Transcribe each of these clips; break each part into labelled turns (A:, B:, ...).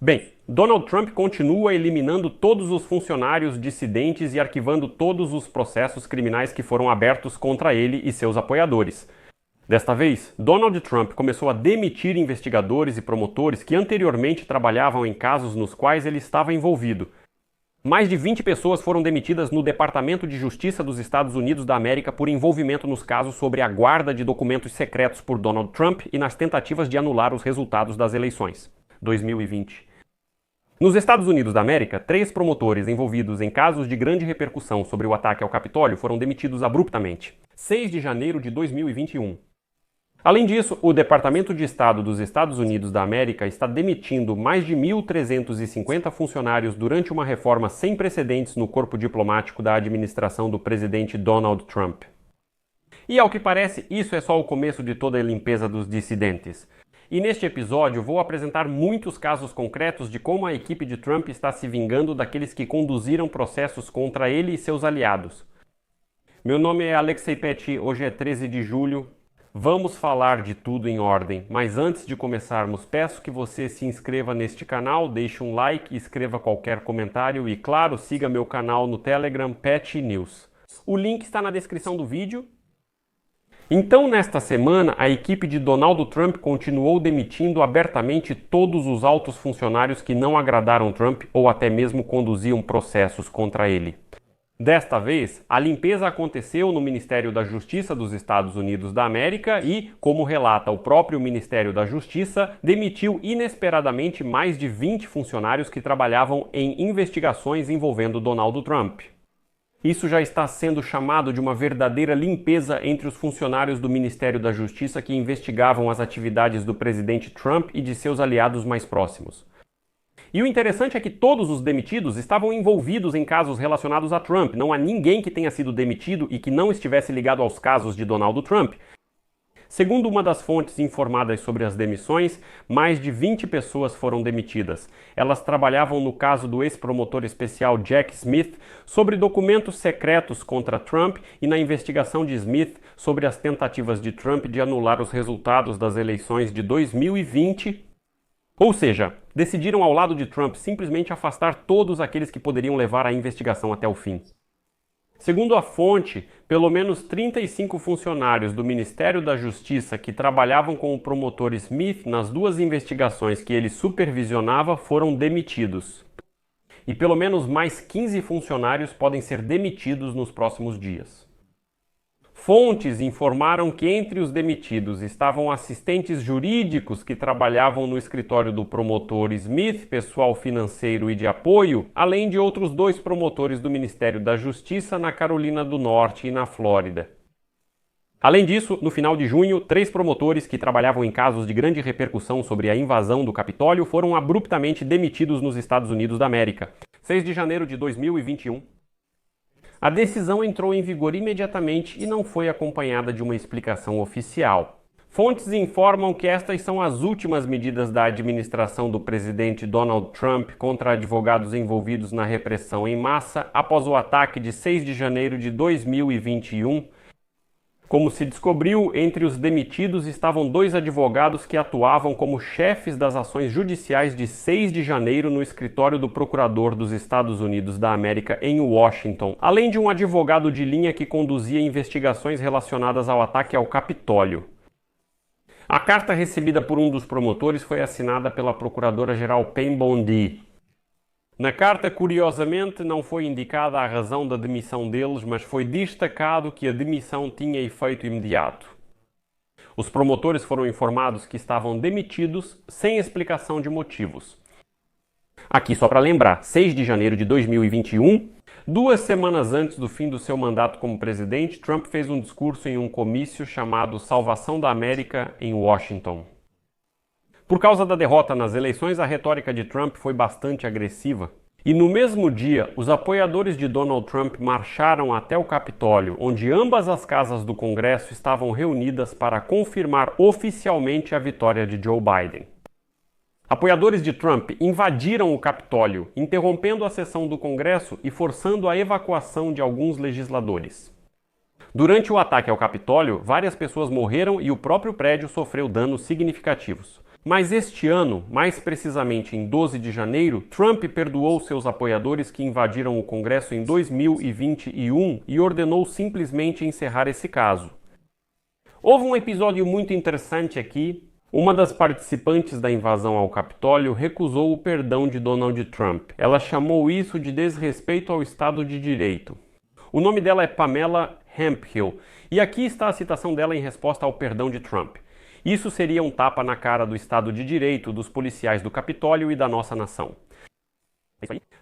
A: Bem, Donald Trump continua eliminando todos os funcionários dissidentes e arquivando todos os processos criminais que foram abertos contra ele e seus apoiadores. Desta vez, Donald Trump começou a demitir investigadores e promotores que anteriormente trabalhavam em casos nos quais ele estava envolvido. Mais de 20 pessoas foram demitidas no Departamento de Justiça dos Estados Unidos da América por envolvimento nos casos sobre a guarda de documentos secretos por Donald Trump e nas tentativas de anular os resultados das eleições 2020. Nos Estados Unidos da América, 3 promotores envolvidos em casos de grande repercussão sobre o ataque ao Capitólio foram demitidos abruptamente, 6 de janeiro de 2021. Além disso, o Departamento de Estado dos Estados Unidos da América está demitindo mais de 1.350 funcionários durante uma reforma sem precedentes no corpo diplomático da administração do presidente Donald Trump. E ao que parece, isso é só o começo de toda a limpeza dos dissidentes. E neste episódio vou apresentar muitos casos concretos de como a equipe de Trump está se vingando daqueles que conduziram processos contra ele e seus aliados. Meu nome é Alexei Petty, hoje é 13 de julho. Vamos falar de tudo em ordem, mas antes de começarmos, peço que você se inscreva neste canal, deixe um like, escreva qualquer comentário e, claro, siga meu canal no Telegram Petty News. O link está na descrição do vídeo. Então, nesta semana, a equipe de Donald Trump continuou demitindo abertamente todos os altos funcionários que não agradaram Trump ou até mesmo conduziam processos contra ele. Desta vez, a limpeza aconteceu no Ministério da Justiça dos Estados Unidos da América e, como relata o próprio Ministério da Justiça, demitiu inesperadamente mais de 20 funcionários que trabalhavam em investigações envolvendo Donald Trump. Isso já está sendo chamado de uma verdadeira limpeza entre os funcionários do Ministério da Justiça que investigavam as atividades do presidente Trump e de seus aliados mais próximos. E o interessante é que todos os demitidos estavam envolvidos em casos relacionados a Trump. Não há ninguém que tenha sido demitido e que não estivesse ligado aos casos de Donald Trump. Segundo uma das fontes informadas sobre as demissões, mais de 20 pessoas foram demitidas. Elas trabalhavam no caso do ex-promotor especial Jack Smith sobre documentos secretos contra Trump e na investigação de Smith sobre as tentativas de Trump de anular os resultados das eleições de 2020. Ou seja, decidiram ao lado de Trump simplesmente afastar todos aqueles que poderiam levar a investigação até o fim. Segundo a fonte, pelo menos 35 funcionários do Ministério da Justiça que trabalhavam com o promotor Smith nas 2 investigações que ele supervisionava foram demitidos. E pelo menos mais 15 funcionários podem ser demitidos nos próximos dias. Fontes informaram que entre os demitidos estavam assistentes jurídicos que trabalhavam no escritório do promotor Smith, pessoal financeiro e de apoio, além de outros 2 promotores do Ministério da Justiça na Carolina do Norte e na Flórida. Além disso, no final de junho, 3 promotores que trabalhavam em casos de grande repercussão sobre a invasão do Capitólio foram abruptamente demitidos nos Estados Unidos da América. 6 de janeiro de 2021. A decisão entrou em vigor imediatamente e não foi acompanhada de uma explicação oficial. Fontes informam que estas são as últimas medidas da administração do presidente Donald Trump contra advogados envolvidos na repressão em massa após o ataque de 6 de janeiro de 2021. Como se descobriu, entre os demitidos estavam 2 advogados que atuavam como chefes das ações judiciais de 6 de janeiro no escritório do Procurador dos Estados Unidos da América em Washington, além de um advogado de linha que conduzia investigações relacionadas ao ataque ao Capitólio. A carta recebida por um dos promotores foi assinada pela Procuradora-Geral Pam Bondi. Na carta, curiosamente, não foi indicada a razão da demissão deles, mas foi destacado que a demissão tinha efeito imediato. Os promotores foram informados que estavam demitidos sem explicação de motivos. Aqui só para lembrar, 6 de janeiro de 2021, 2 semanas antes do fim do seu mandato como presidente, Trump fez um discurso em um comício chamado Salvação da América em Washington. Por causa da derrota nas eleições, a retórica de Trump foi bastante agressiva. E no mesmo dia, os apoiadores de Donald Trump marcharam até o Capitólio, onde ambas as casas do Congresso estavam reunidas para confirmar oficialmente a vitória de Joe Biden. Apoiadores de Trump invadiram o Capitólio, interrompendo a sessão do Congresso e forçando a evacuação de alguns legisladores. Durante o ataque ao Capitólio, várias pessoas morreram e o próprio prédio sofreu danos significativos. Mas este ano, mais precisamente em 12 de janeiro, Trump perdoou seus apoiadores que invadiram o Congresso em 2021 e ordenou simplesmente encerrar esse caso. Houve um episódio muito interessante aqui. Uma das participantes da invasão ao Capitólio recusou o perdão de Donald Trump. Ela chamou isso de desrespeito ao Estado de Direito. O nome dela é Pamela Hemphill, e aqui está a citação dela em resposta ao perdão de Trump. Isso seria um tapa na cara do Estado de Direito, dos policiais do Capitólio e da nossa nação.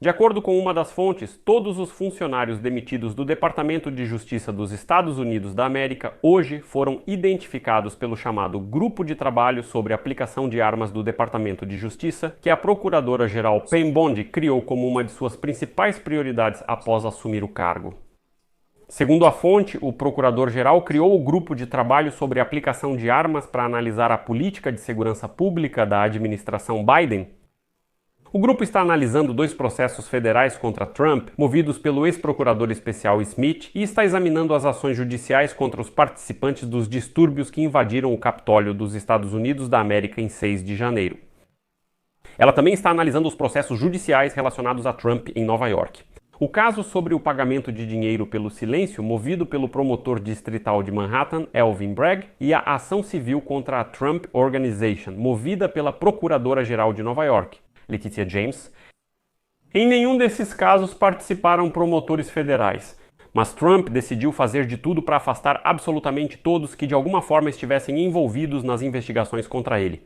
A: De acordo com uma das fontes, todos os funcionários demitidos do Departamento de Justiça dos Estados Unidos da América hoje foram identificados pelo chamado Grupo de Trabalho sobre Aplicação de Armas do Departamento de Justiça, que a Procuradora-Geral Pam Bondi criou como uma de suas principais prioridades após assumir o cargo. Segundo a fonte, o procurador-geral criou o grupo de trabalho sobre aplicação de armas para analisar a política de segurança pública da administração Biden. O grupo está analisando 2 processos federais contra Trump, movidos pelo ex-procurador especial Smith, e está examinando as ações judiciais contra os participantes dos distúrbios que invadiram o Capitólio dos Estados Unidos da América em 6 de janeiro. Ela também está analisando os processos judiciais relacionados a Trump em Nova York. O caso sobre o pagamento de dinheiro pelo silêncio, movido pelo promotor distrital de Manhattan, Alvin Bragg, e a ação civil contra a Trump Organization, movida pela Procuradora-Geral de Nova York, Letitia James. Em nenhum desses casos participaram promotores federais, mas Trump decidiu fazer de tudo para afastar absolutamente todos que de alguma forma estivessem envolvidos nas investigações contra ele.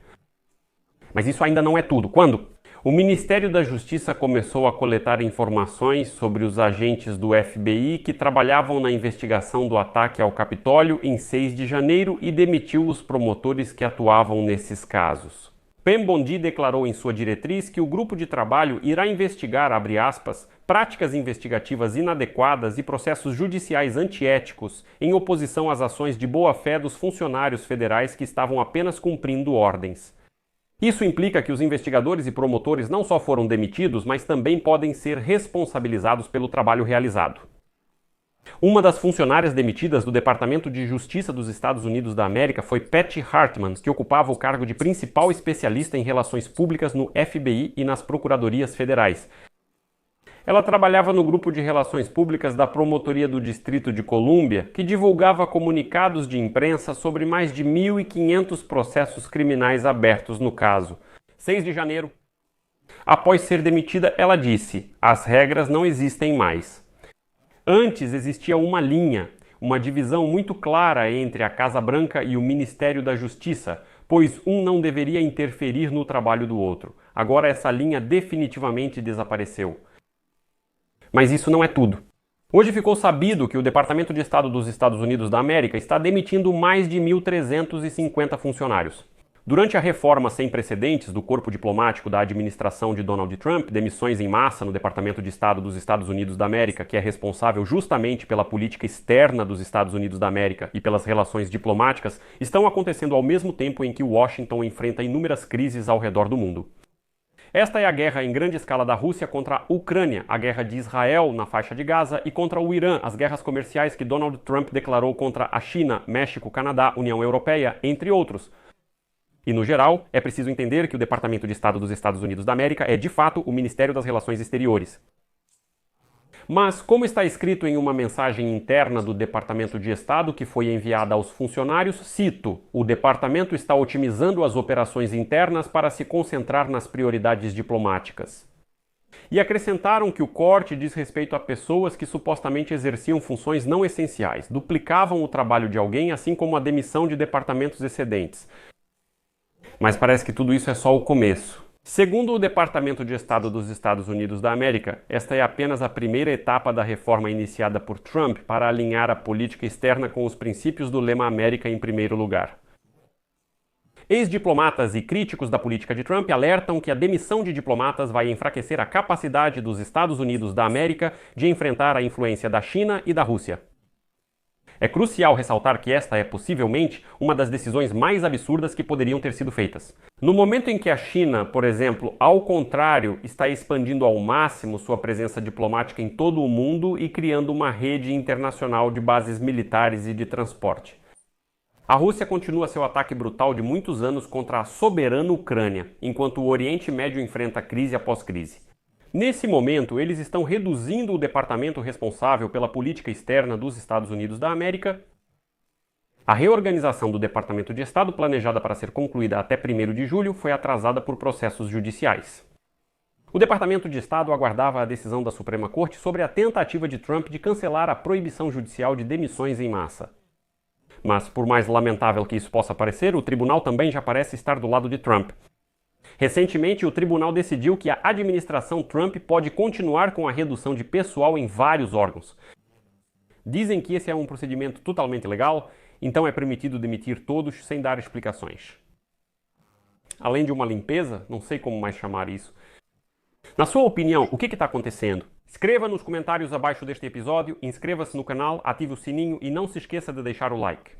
A: Mas isso ainda não é tudo. Quando? O Ministério da Justiça começou a coletar informações sobre os agentes do FBI que trabalhavam na investigação do ataque ao Capitólio em 6 de janeiro e demitiu os promotores que atuavam nesses casos. Pam Bondi declarou em sua diretriz que o grupo de trabalho irá investigar, abre aspas, práticas investigativas inadequadas e processos judiciais antiéticos em oposição às ações de boa-fé dos funcionários federais que estavam apenas cumprindo ordens. Isso implica que os investigadores e promotores não só foram demitidos, mas também podem ser responsabilizados pelo trabalho realizado. Uma das funcionárias demitidas do Departamento de Justiça dos Estados Unidos da América foi Patty Hartman, que ocupava o cargo de principal especialista em relações públicas no FBI e nas procuradorias federais. Ela trabalhava no grupo de relações públicas da Promotoria do Distrito de Colômbia, que divulgava comunicados de imprensa sobre mais de 1.500 processos criminais abertos no caso. 6 de janeiro. Após ser demitida, ela disse: "As regras não existem mais." Antes existia uma linha, uma divisão muito clara entre a Casa Branca e o Ministério da Justiça, pois um não deveria interferir no trabalho do outro. Agora essa linha definitivamente desapareceu. Mas isso não é tudo. Hoje ficou sabido que o Departamento de Estado dos Estados Unidos da América está demitindo mais de 1.350 funcionários. Durante a reforma sem precedentes do corpo diplomático da administração de Donald Trump, demissões em massa no Departamento de Estado dos Estados Unidos da América, que é responsável justamente pela política externa dos Estados Unidos da América e pelas relações diplomáticas, estão acontecendo ao mesmo tempo em que Washington enfrenta inúmeras crises ao redor do mundo. Esta é a guerra em grande escala da Rússia contra a Ucrânia, a guerra de Israel na faixa de Gaza e contra o Irã, as guerras comerciais que Donald Trump declarou contra a China, México, Canadá, União Europeia, entre outros. E, no geral, é preciso entender que o Departamento de Estado dos Estados Unidos da América é, de fato, o Ministério das Relações Exteriores. Mas, como está escrito em uma mensagem interna do Departamento de Estado que foi enviada aos funcionários, cito: "O departamento está otimizando as operações internas para se concentrar nas prioridades diplomáticas." E acrescentaram que o corte diz respeito a pessoas que supostamente exerciam funções não essenciais, duplicavam o trabalho de alguém, assim como a demissão de departamentos excedentes. Mas parece que tudo isso é só o começo. Segundo o Departamento de Estado dos Estados Unidos da América, esta é apenas a primeira etapa da reforma iniciada por Trump para alinhar a política externa com os princípios do lema América em primeiro lugar. Ex-diplomatas e críticos da política de Trump alertam que a demissão de diplomatas vai enfraquecer a capacidade dos Estados Unidos da América de enfrentar a influência da China e da Rússia. É crucial ressaltar que esta é possivelmente uma das decisões mais absurdas que poderiam ter sido feitas. No momento em que a China, por exemplo, ao contrário, está expandindo ao máximo sua presença diplomática em todo o mundo e criando uma rede internacional de bases militares e de transporte. A Rússia continua seu ataque brutal de muitos anos contra a soberana Ucrânia, enquanto o Oriente Médio enfrenta crise após crise. Nesse momento, eles estão reduzindo o departamento responsável pela política externa dos Estados Unidos da América. A reorganização do Departamento de Estado, planejada para ser concluída até 1º de julho, foi atrasada por processos judiciais. O Departamento de Estado aguardava a decisão da Suprema Corte sobre a tentativa de Trump de cancelar a proibição judicial de demissões em massa. Mas, por mais lamentável que isso possa parecer, o tribunal também já parece estar do lado de Trump. Recentemente, o tribunal decidiu que a administração Trump pode continuar com a redução de pessoal em vários órgãos. Dizem que esse é um procedimento totalmente legal, então é permitido demitir todos sem dar explicações. Além de uma limpeza, não sei como mais chamar isso. Na sua opinião, o que está acontecendo? Escreva nos comentários abaixo deste episódio, inscreva-se no canal, ative o sininho e não se esqueça de deixar o like.